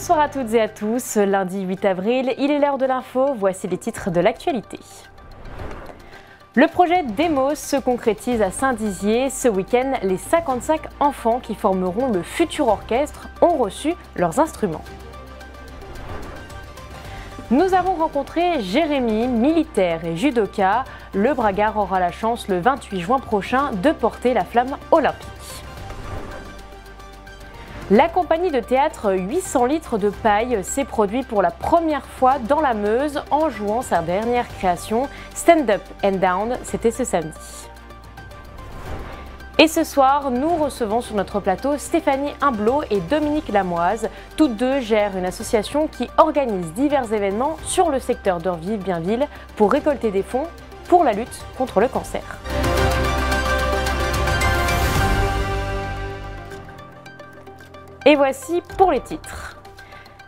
Bonsoir à toutes et à tous, lundi 8 avril, il est l'heure de l'info, voici les titres de l'actualité. Le projet Demos se concrétise à Saint-Dizier. Ce week-end, les 55 enfants qui formeront le futur orchestre ont reçu leurs instruments. Nous avons rencontré Jérémy, militaire et judoka. Le Bragard aura la chance le 28 juin prochain de porter la flamme olympique. La compagnie de théâtre 800 litres de paille s'est produite pour la première fois dans la Meuse en jouant sa dernière création, Stand Up and Down, c'était ce samedi. Et ce soir, nous recevons sur notre plateau Stéphanie Humblot et Dominique Lamoise. Toutes deux gèrent une association qui organise divers événements sur le secteur d'Orville-Bienville pour récolter des fonds pour la lutte contre le cancer. Et voici pour les titres.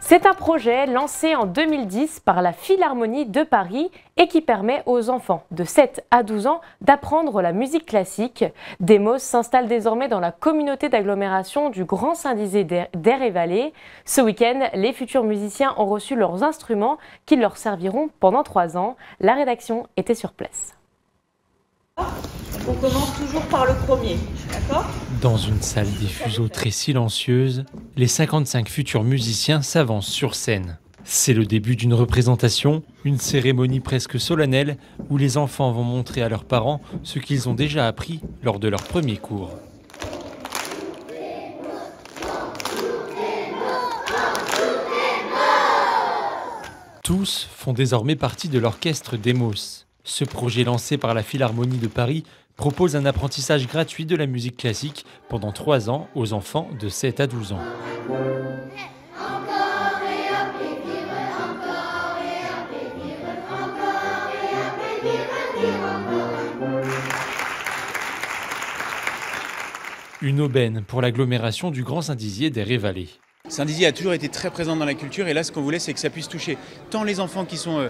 C'est un projet lancé en 2010 par la Philharmonie de Paris et qui permet aux enfants de 7 à 12 ans d'apprendre la musique classique. Demos s'installe désormais dans la communauté d'agglomération du Grand Saint-Dizier d'Air-et-Vallée. Ce week-end, les futurs musiciens ont reçu leurs instruments qui leur serviront pendant 3 ans. La rédaction était sur place. On commence toujours par le premier, d'accord ? Dans une salle des fuseaux très silencieuse, les 55 futurs musiciens s'avancent sur scène. C'est le début d'une représentation, une cérémonie presque solennelle où les enfants vont montrer à leurs parents ce qu'ils ont déjà appris lors de leur premier cours. Tous font désormais partie de l'orchestre Demos. Ce projet lancé par la Philharmonie de Paris propose un apprentissage gratuit de la musique classique pendant 3 ans aux enfants de 7 à 12 ans. Une aubaine pour l'agglomération du Grand Saint-Dizier d'Air-et-Vallée. Saint-Dizier a toujours été très présent dans la culture et là ce qu'on voulait c'est que ça puisse toucher tant les enfants qui sont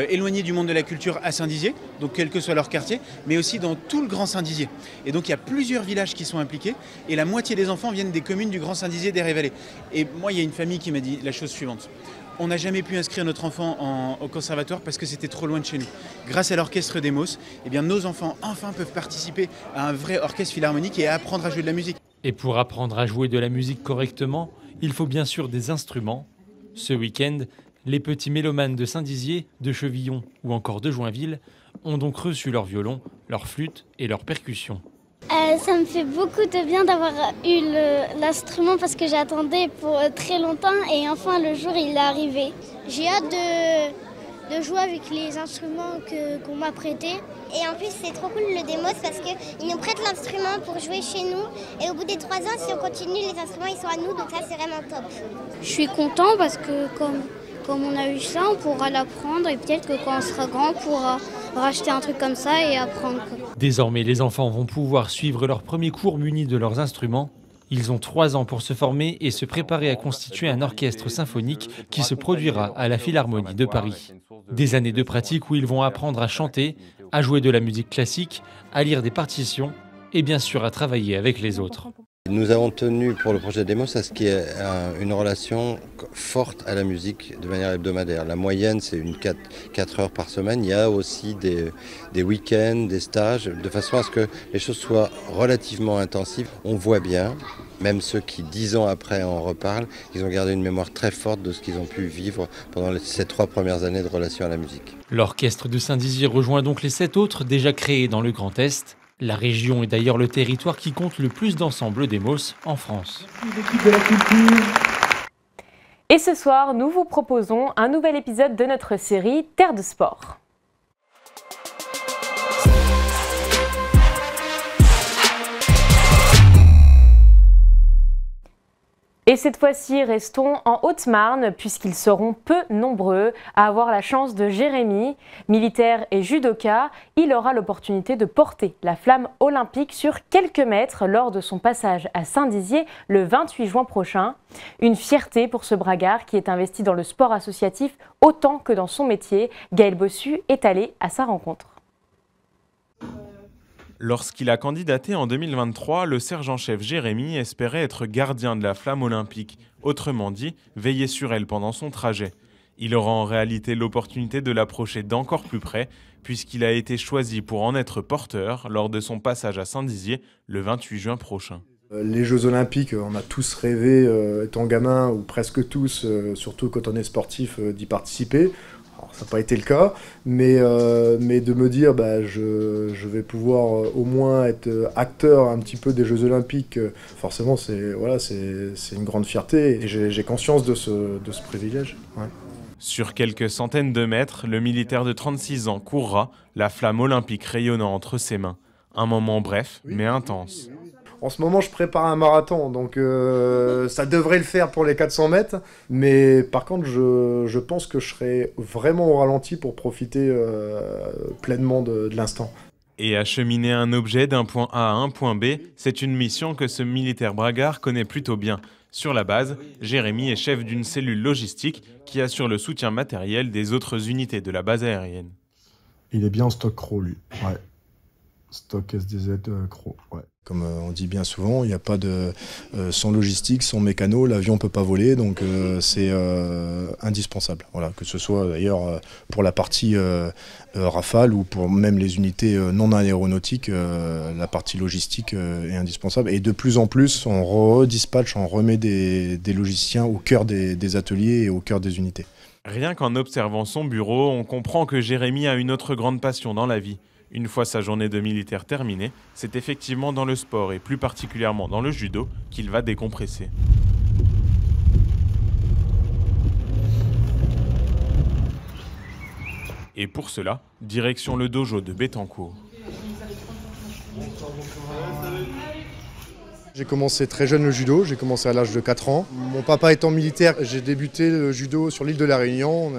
éloignés du monde de la culture à Saint-Dizier, donc quel que soit leur quartier, mais aussi dans tout le Grand Saint-Dizier. Et donc il y a plusieurs villages qui sont impliqués et la moitié des enfants viennent des communes du Grand Saint-Dizier d'Air-et-Vallée. Et moi il y a une famille qui m'a dit la chose suivante. On n'a jamais pu inscrire notre enfant au conservatoire parce que c'était trop loin de chez nous. Grâce à l'orchestre Demos, eh bien, nos enfants enfin peuvent participer à un vrai orchestre philharmonique et apprendre à jouer de la musique. Et pour apprendre à jouer de la musique correctement, il faut bien sûr des instruments. Ce week-end, les petits mélomanes de Saint-Dizier, de Chevillon ou encore de Joinville ont donc reçu leur violon, leur flûte et leur percussion. Ça me fait beaucoup de bien d'avoir eu l'instrument parce que j'attendais pour très longtemps et enfin le jour il est arrivé. J'ai hâte de jouer avec les instruments qu'on m'a prêtés. Et en plus c'est trop cool le Demos parce qu'ils nous prêtent l'instrument pour jouer chez nous et au bout des 3 ans si on continue les instruments ils sont à nous donc ça c'est vraiment top. Je suis content parce que comme on a eu ça on pourra l'apprendre et peut-être que quand on sera grand on pourra racheter un truc comme ça et apprendre. Désormais les enfants vont pouvoir suivre leur premier cours munis de leurs instruments. Ils ont 3 ans pour se former et se préparer à constituer un orchestre symphonique qui se produira à la Philharmonie de Paris. Des années de pratique où ils vont apprendre à chanter, à jouer de la musique classique, à lire des partitions et bien sûr à travailler avec les autres. Nous avons tenu pour le projet Demos à ce qu'il y ait une relation forte à la musique de manière hebdomadaire. La moyenne c'est 4 heures par semaine. Il y a aussi des week-ends, des stages, de façon à ce que les choses soient relativement intensives. On voit bien, même ceux qui 10 ans après en reparlent, ils ont gardé une mémoire très forte de ce qu'ils ont pu vivre pendant ces 3 premières années de relation à la musique. L'orchestre de Saint-Dizier rejoint donc les 7 autres déjà créés dans le Grand Est. La région est d'ailleurs le territoire qui compte le plus d'ensembles Demos en France. Et ce soir, nous vous proposons un nouvel épisode de notre série Terre de Sport. Et cette fois-ci, restons en Haute-Marne puisqu'ils seront peu nombreux à avoir la chance de Jérémy, militaire et judoka. Il aura l'opportunité de porter la flamme olympique sur quelques mètres lors de son passage à Saint-Dizier le 28 juin prochain. Une fierté pour ce bragard qui est investi dans le sport associatif autant que dans son métier. Gaël Bossu est allé à sa rencontre. Lorsqu'il a candidaté en 2023, le sergent-chef Jérémy espérait être gardien de la flamme olympique. autrement dit, veiller sur elle pendant son trajet. Il aura en réalité l'opportunité de l'approcher d'encore plus près, puisqu'il a été choisi pour en être porteur lors de son passage à Saint-Dizier le 28 juin prochain. Les Jeux Olympiques, on a tous rêvé, étant gamin, ou presque tous, surtout quand on est sportif, d'y participer. Alors, ça n'a pas été le cas, mais de me dire je vais pouvoir au moins être acteur un petit peu des Jeux Olympiques, forcément c'est une grande fierté et j'ai conscience de ce privilège. Ouais. Sur quelques centaines de mètres, le militaire de 36 ans courra, la flamme olympique rayonnant entre ses mains. Un moment bref, mais intense. En ce moment, je prépare un marathon, donc ça devrait le faire pour les 400 mètres. Mais par contre, je pense que je serai vraiment au ralenti pour profiter pleinement de l'instant. Et acheminer un objet d'un point A à un point B, c'est une mission que ce militaire bragard connaît plutôt bien. Sur la base, Jérémy est chef d'une cellule logistique qui assure le soutien matériel des autres unités de la base aérienne. Il est bien en stock CRO, lui. Ouais. Stock SDZ CRO, ouais. Comme on dit bien souvent, il n'y a pas de sans logistique, sans mécano, l'avion ne peut pas voler, donc c'est indispensable. Voilà, que ce soit d'ailleurs pour la partie Rafale ou pour même les unités non aéronautiques, la partie logistique est indispensable. Et de plus en plus, on redispatche, on remet des logisticiens au cœur des ateliers et au cœur des unités. Rien qu'en observant son bureau, on comprend que Jérémy a une autre grande passion dans la vie. Une fois sa journée de militaire terminée, c'est effectivement dans le sport et plus particulièrement dans le judo qu'il va décompresser. Et pour cela, direction le dojo de Bettencourt. J'ai commencé très jeune le judo, j'ai commencé à l'âge de 4 ans. Mon papa étant militaire, j'ai débuté le judo sur l'île de la Réunion.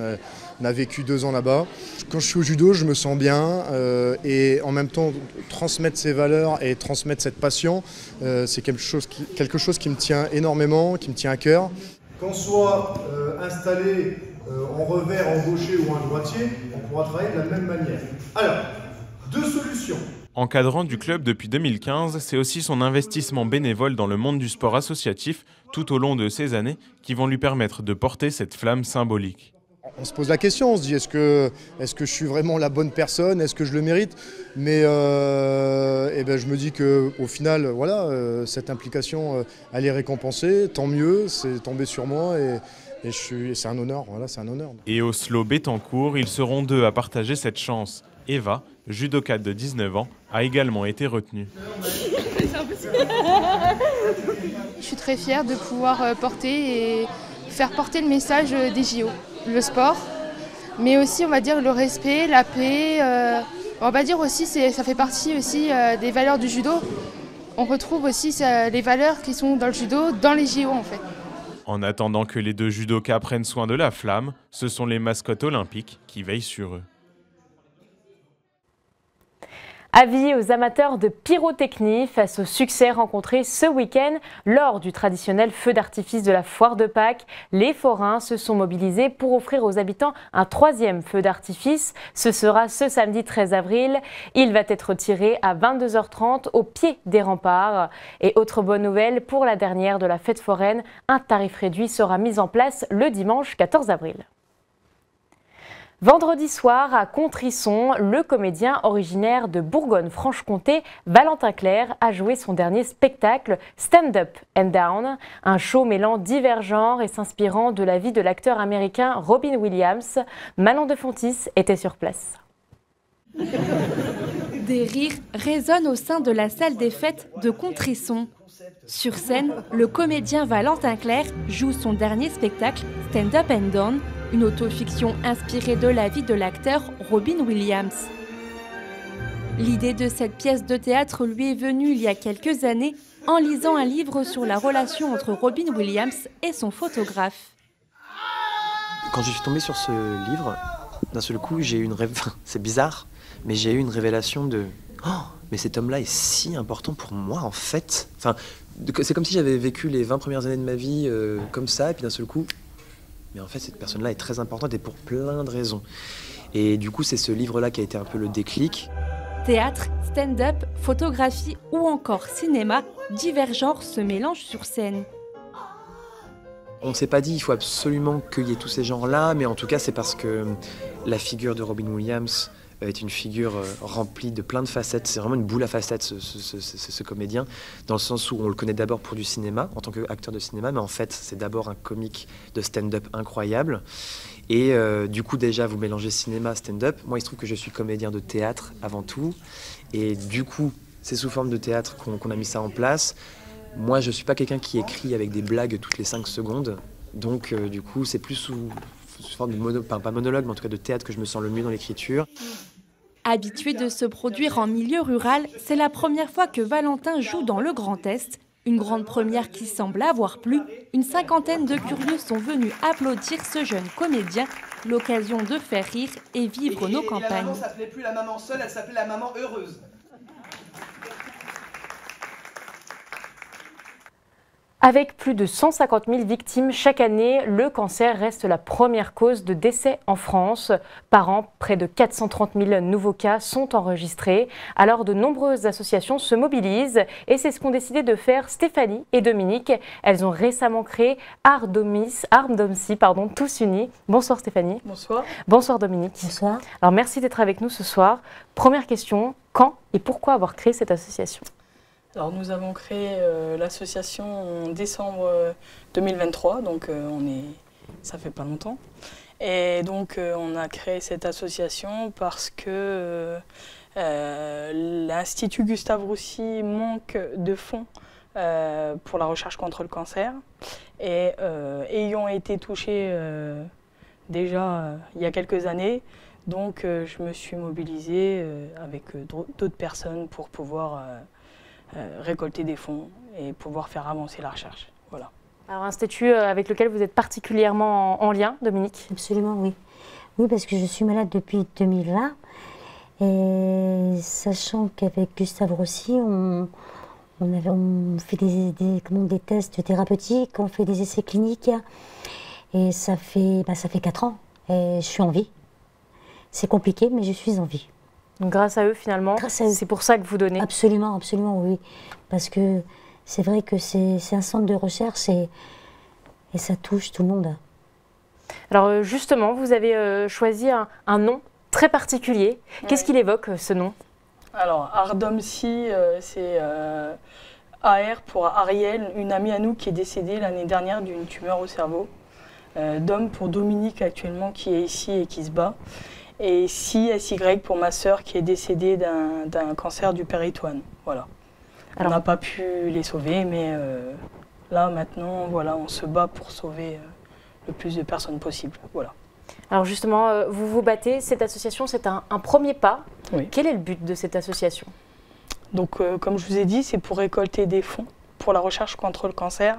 On a vécu 2 ans là-bas. Quand je suis au judo, je me sens bien et en même temps transmettre ces valeurs et transmettre cette passion, c'est quelque chose qui me tient énormément, qui me tient à cœur. Qu'on soit installé en revers, en gaucher ou en droitier, on pourra travailler de la même manière. Alors, 2 solutions. Encadrant du club depuis 2015, c'est aussi son investissement bénévole dans le monde du sport associatif tout au long de ces années qui vont lui permettre de porter cette flamme symbolique. On se pose la question, on se dit est-ce que je suis vraiment la bonne personne, est-ce que je le mérite? Mais je me dis qu'au final, voilà, cette implication, elle est récompensée, tant mieux, c'est tombé sur moi et c'est un honneur, voilà, c'est un honneur. Et au SLO Bettencourt, ils seront 2 à partager cette chance. Eva, judokate de 19 ans, a également été retenue. Je suis très fière de pouvoir porter et faire porter le message des JO. Le sport, mais aussi on va dire le respect, la paix, on va dire aussi ça fait partie aussi des valeurs du judo. On retrouve aussi les valeurs qui sont dans le judo, dans les JO en fait. En attendant que les 2 judokas prennent soin de la flamme, ce sont les mascottes olympiques qui veillent sur eux. Avis aux amateurs de pyrotechnie face au succès rencontré ce week-end lors du traditionnel feu d'artifice de la foire de Pâques. Les forains se sont mobilisés pour offrir aux habitants un 3e feu d'artifice. Ce sera ce samedi 13 avril. Il va être tiré à 22h30 au pied des remparts. Et autre bonne nouvelle, pour la dernière de la fête foraine, un tarif réduit sera mis en place le dimanche 14 avril. Vendredi soir, à Contrisson, le comédien originaire de Bourgogne-Franche-Comté, Valentin Clerc, a joué son dernier spectacle Stand Up and Down, un show mêlant divers genres et s'inspirant de la vie de l'acteur américain Robin Williams. Manon de Fontis était sur place. Des rires résonnent au sein de la salle des fêtes de Contrisson. Sur scène, le comédien Valentin Clerc joue son dernier spectacle Stand Up and Down, une autofiction inspirée de la vie de l'acteur Robin Williams. L'idée de cette pièce de théâtre lui est venue il y a quelques années en lisant un livre sur la relation entre Robin Williams et son photographe. Quand je suis tombé sur ce livre, d'un seul coup, j'ai eu une c'est bizarre, mais j'ai eu une révélation de « Oh, mais cet homme-là est si important pour moi, en fait !» Enfin, c'est comme si j'avais vécu les 20 premières années de ma vie comme ça, et puis d'un seul coup, mais en fait, cette personne-là est très importante et pour plein de raisons. Et du coup, c'est ce livre-là qui a été un peu le déclic. Théâtre, stand-up, photographie ou encore cinéma, divers genres se mélangent sur scène. On ne s'est pas dit il faut absolument qu'il y ait tous ces genres-là, mais en tout cas c'est parce que la figure de Robin Williams est une figure remplie de plein de facettes. C'est vraiment une boule à facettes, ce comédien, dans le sens où on le connaît d'abord pour du cinéma, en tant qu'acteur de cinéma, mais en fait, c'est d'abord un comique de stand-up incroyable. Et du coup, déjà, vous mélangez cinéma, stand-up. Moi, il se trouve que je suis comédien de théâtre avant tout. Et du coup, c'est sous forme de théâtre qu'on a mis ça en place. Moi, je ne suis pas quelqu'un qui écrit avec des blagues toutes les 5 secondes. Donc, du coup, c'est plus sous forme de pas monologue, mais en tout cas de théâtre que je me sens le mieux dans l'écriture. Habitué de se produire en milieu rural, c'est la première fois que Valentin joue dans le Grand Est. Une grande première qui semble avoir plu. Une 50aine de curieux sont venus applaudir ce jeune comédien. L'occasion de faire rire et vivre nos campagnes. La maman s'appelait plus la maman seule, elle s'appelait la maman heureuse. Avec plus de 150 000 victimes chaque année, le cancer reste la première cause de décès en France. Par an, près de 430 000 nouveaux cas sont enregistrés. Alors de nombreuses associations se mobilisent et c'est ce qu'ont décidé de faire Stéphanie et Dominique. Elles ont récemment créé Armdomcy, tous unis. Bonsoir Stéphanie. Bonsoir. Bonsoir Dominique. Bonsoir. Alors merci d'être avec nous ce soir. Première question, quand et pourquoi avoir créé cette association ? Alors nous avons créé l'association en décembre 2023, donc ça fait pas longtemps. Et donc on a créé cette association parce que l'Institut Gustave Roussy manque de fonds pour la recherche contre le cancer. Et ayant été touchée déjà il y a quelques années, donc je me suis mobilisée avec d'autres personnes pour pouvoir récolter des fonds et pouvoir faire avancer la recherche. Voilà. Alors, un institut avec lequel vous êtes particulièrement en lien, Dominique ? Absolument, oui. Oui, parce que je suis malade depuis 2020. Et sachant qu'avec Gustave Roussy, on fait des tests thérapeutiques, on fait des essais cliniques. Et ça fait 4 ans. Et je suis en vie. C'est compliqué, mais je suis en vie. Donc grâce à eux, finalement, c'est pour ça que vous donnez ? Absolument, absolument, oui. Parce que c'est vrai que c'est un centre de recherche et ça touche tout le monde. Alors justement, vous avez choisi un nom très particulier. Qu'est-ce qu'il évoque, ce nom ? Alors, Armdomcy, c'est AR pour Ariel, une amie à nous qui est décédée l'année dernière d'une tumeur au cerveau. Dom pour Dominique, actuellement, qui est ici et qui se bat. Et SY pour ma sœur qui est décédée d'un cancer du péritoine. Voilà. Alors, on n'a pas pu les sauver, mais là maintenant, voilà, on se bat pour sauver le plus de personnes possible. Voilà. Alors justement, vous vous battez, cette association, c'est un premier pas. Oui. Quel est le but de cette association ? Donc, comme je vous ai dit, c'est pour récolter des fonds pour la recherche contre le cancer.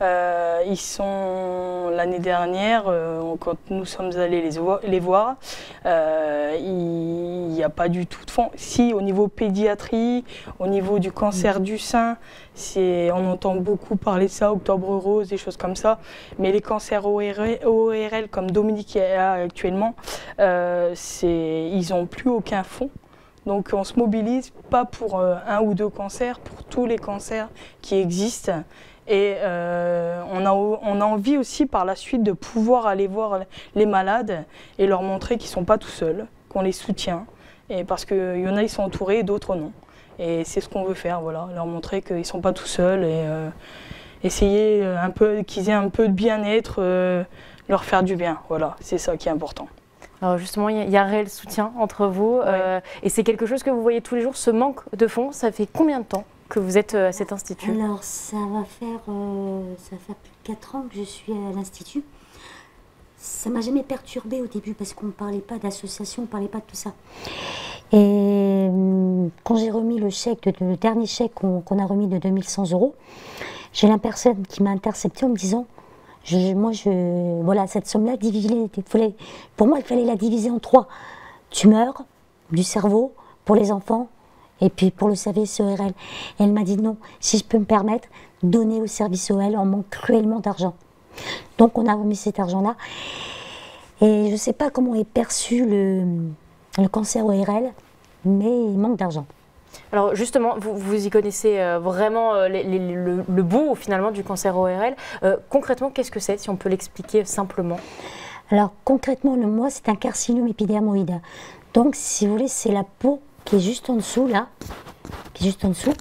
Ils sont l'année dernière, quand nous sommes allés les voir, il n'y a pas du tout de fonds. Si, au niveau pédiatrie, au niveau du cancer du sein, on entend beaucoup parler de ça, Octobre Rose, des choses comme ça. Mais les cancers ORL comme Dominique a actuellement, ils n'ont plus aucun fonds. Donc on se mobilise pas pour 1 ou 2 cancers, pour tous les cancers qui existent. Et on a envie aussi par la suite de pouvoir aller voir les malades et leur montrer qu'ils ne sont pas tout seuls, qu'on les soutient. Et parce qu'il y en a, ils sont entourés et d'autres non. Et c'est ce qu'on veut faire, voilà, leur montrer qu'ils ne sont pas tout seuls et essayer qu'ils aient un peu de bien-être, leur faire du bien. Voilà, c'est ça qui est important. Alors justement, il y a un réel soutien entre vous et c'est quelque chose que vous voyez tous les jours, ce manque de fonds. Ça fait combien de temps que vous êtes à cet institut ? Alors, ça va faire plus de 4 ans que je suis à l'institut. Ça ne m'a jamais perturbée au début parce qu'on ne parlait pas d'association, on ne parlait pas de tout ça. Et quand j'ai remis le dernier chèque qu'on a remis de 2100 €, j'ai la personne qui m'a interceptée en me disant voilà, cette somme-là, pour moi, il fallait la diviser en 3. Tumeur du cerveau pour les enfants et puis pour le service ORL. Et elle m'a dit non, si je peux me permettre, donner au service ORL, on manque cruellement d'argent. Donc on a remis cet argent-là. Et je ne sais pas comment est perçu le cancer ORL, mais il manque d'argent. Alors justement, vous y connaissez vraiment le bout finalement du cancer ORL. Concrètement, qu'est-ce que c'est, si on peut l'expliquer simplement? Alors concrètement, le moi, c'est un carcinome épidermoïde. Donc si vous voulez, c'est la peau qui est juste en dessous, là, qui est juste en dessous.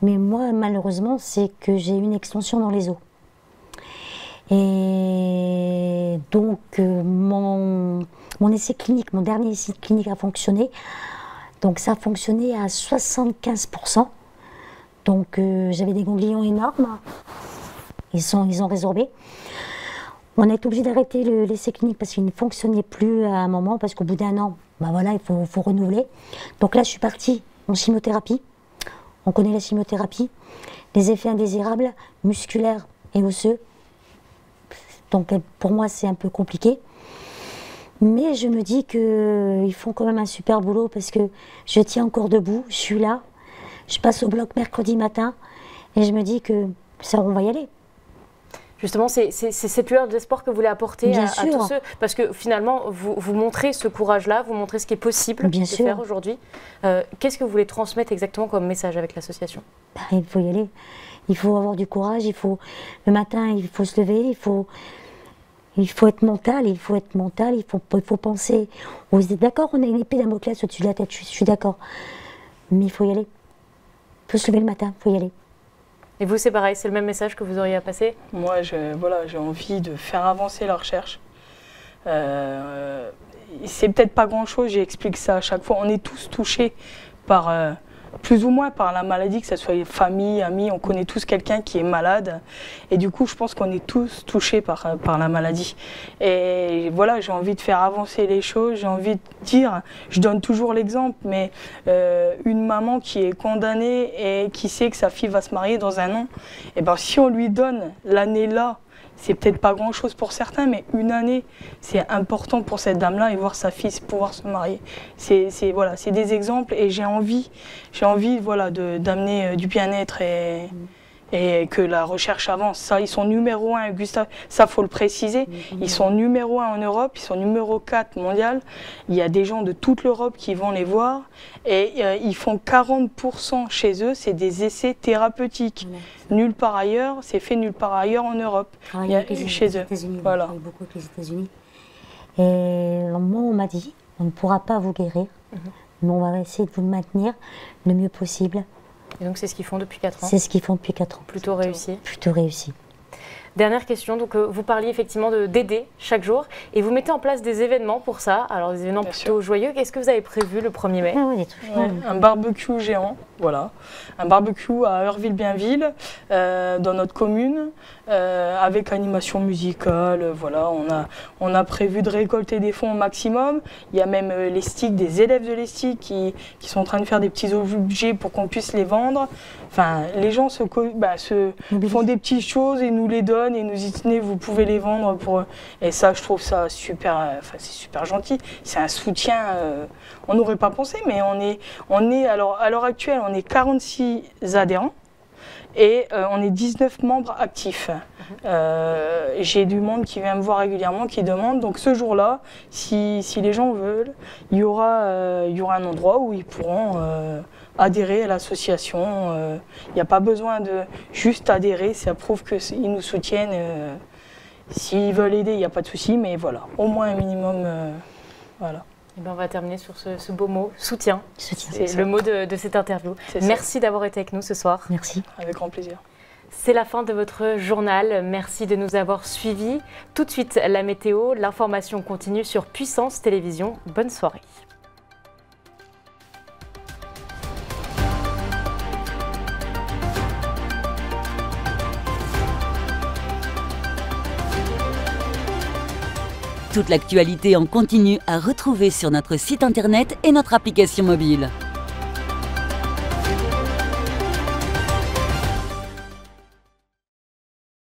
Mais moi, malheureusement, c'est que j'ai une extension dans les os. Et donc mon essai clinique, mon dernier essai clinique a fonctionné. Donc ça a fonctionné à 75%. Donc j'avais des ganglions énormes. Ils ont résorbé. On a été obligé d'arrêter l'essai clinique parce qu'il ne fonctionnait plus à un moment, parce qu'au bout d'un an, ben voilà, il faut renouveler. Donc là, je suis partie en chimiothérapie. On connaît la chimiothérapie. Les effets indésirables, musculaires et osseux. Donc pour moi, c'est un peu compliqué. Mais je me dis qu'ils font quand même un super boulot parce que je tiens encore debout, je suis là. Je passe au bloc mercredi matin et je me dis que ça, on va y aller. Justement, c'est cette lueur d'espoir que vous voulez apporter à tous ceux, parce que finalement, vous montrez ce courage-là, vous montrez ce qui est possible de faire aujourd'hui. Qu'est-ce que vous voulez transmettre exactement comme message avec l'association? Il faut y aller, il faut avoir du courage, le matin, il faut se lever, il faut être mental, il faut penser. Vous êtes d'accord, on a une épée Damoclès au-dessus de la tête, je suis d'accord. Mais il faut y aller. Il faut se lever le matin, il faut y aller. Et vous, c'est pareil, c'est le même message que vous auriez à passer? Moi, j'ai envie de faire avancer la recherche. C'est peut-être pas grand-chose, j'explique ça à chaque fois. On est tous touchés par, plus ou moins par la maladie, que ce soit famille, amis, on connaît tous quelqu'un qui est malade. Et du coup, je pense qu'on est tous touchés par la maladie. Et voilà, j'ai envie de faire avancer les choses, j'ai envie de dire, je donne toujours l'exemple, mais une maman qui est condamnée et qui sait que sa fille va se marier dans un an, et ben si on lui donne l'année là, c'est peut-être pas grand-chose pour certains, mais une année, c'est important pour cette dame-là et voir sa fille pouvoir se marier. C'est des exemples et j'ai envie voilà, d'amener du bien-être et que la recherche avance. Ça, ils sont numéro 1, Gustave, ça faut le préciser, ils sont numéro 1 en Europe, ils sont numéro 4 mondial. Il y a des gens de toute l'Europe qui vont les voir et ils font 40% chez eux, c'est des essais thérapeutiques. Nulle part ailleurs, c'est fait nulle part ailleurs en Europe, chez eux. Voilà. Beaucoup avec les États-Unis. Et moi, on m'a dit, on ne pourra pas vous guérir, mais on va essayer de vous maintenir le mieux possible. Et donc c'est ce qu'ils font depuis 4 ans? C'est ce qu'ils font depuis 4 ans. Plutôt réussi? Plutôt réussi. Dernière question, donc vous parliez effectivement d'aider chaque jour et vous mettez en place des événements pour ça, alors des événements plutôt joyeux. Qu'est-ce que vous avez prévu le 1er mai? Un barbecue géant, voilà. Un barbecue à Heurville-Bienville, dans notre commune, avec animation musicale, voilà. On a prévu de récolter des fonds au maximum. Il y a même les sticks, des élèves de l'ESTIC qui sont en train de faire des petits objets pour qu'on puisse les vendre. Enfin, les gens font des petites choses et nous les donnent et nous disent tenez, vous pouvez les vendre pour. Et ça, je trouve ça super, c'est super gentil. C'est un soutien. On n'aurait pas pensé, mais on est alors à l'heure actuelle, on est 46 adhérents et on est 19 membres actifs. J'ai du monde qui vient me voir régulièrement, qui demande. Donc ce jour-là, si les gens veulent, il y aura un endroit où ils pourront adhérer à l'association. Il n'y a pas besoin de juste adhérer, ça prouve qu'ils nous soutiennent. S'ils veulent aider, il n'y a pas de souci, mais voilà, au moins un minimum. Voilà. Et ben on va terminer sur ce beau mot, soutien. C'est le mot de cette interview. Merci d'avoir été avec nous ce soir. Merci. Avec grand plaisir. C'est la fin de votre journal. Merci de nous avoir suivis. Tout de suite, la météo. L'information continue sur Puissance Télévision. Bonne soirée. Toute l'actualité en continu à retrouver sur notre site internet et notre application mobile.